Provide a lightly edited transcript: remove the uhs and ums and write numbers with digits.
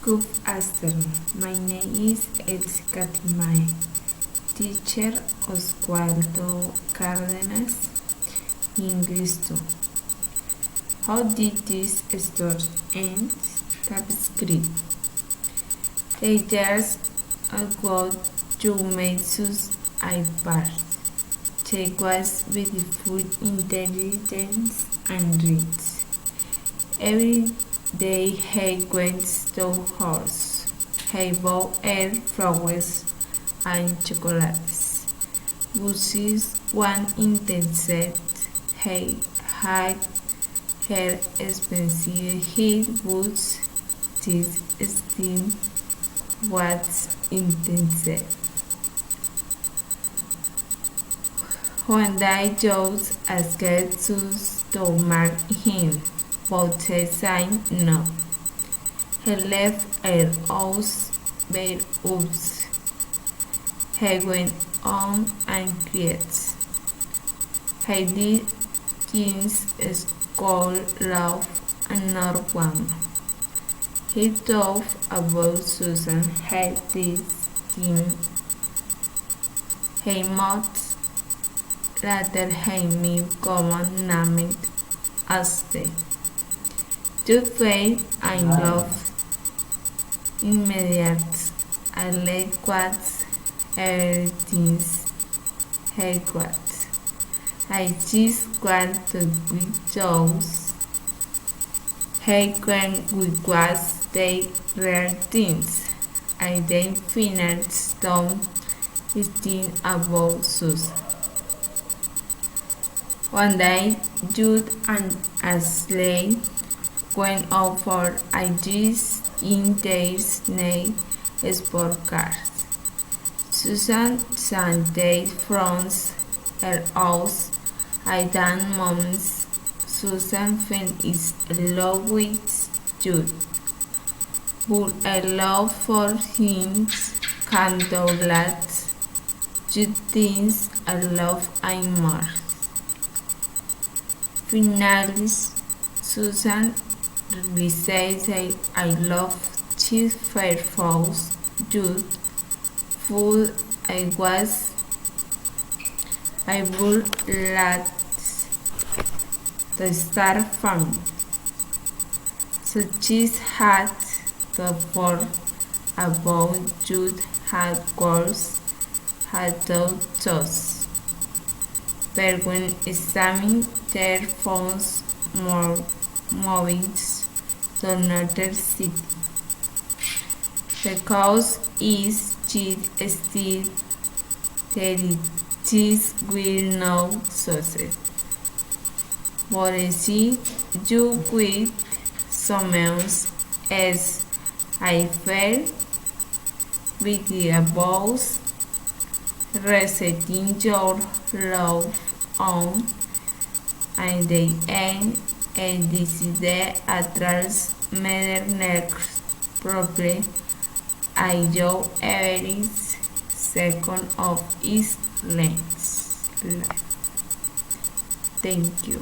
Good afternoon. My name is Elsie Mae, teacher Oswaldo Cárdenas, English 2. How did this story end? Subscribe. 8 years ago, you made sus iPad. She was beautiful, intelligent, and rich. Every day he went to horse. He bought her flowers and chocolates. Buses one intense. He had her expensive heel boots. This still was intense. One day George asked us to marry him, but he said no. He left her house bare ups. He went on and cried. He did things school, love, and not one. He thought about Susan. He did him. He mocked. Later he made common named Aste. To faith and love immediate. I like what everything he got. I just want to with those. He went with what they rare things. I then finished down thinking about Susan. One day, Jude and Ashley went out for a juice in their new sport cars. Susan Sunday from her house. I dan moments. Susan fell in love with Jude, but a love for him can't last. Jude thinks I love him more. Finally, Susan realized I love his faithful Jude, full I was. I would let the star family. So she had the for about Jude had girls, had thoughts. But when examining their phones more movies to another city. The cause is she still this will not success. But see you with someone else I felt with the boss resetting your love on and the end and decide atrás next problem I know every second of his length. Thank you.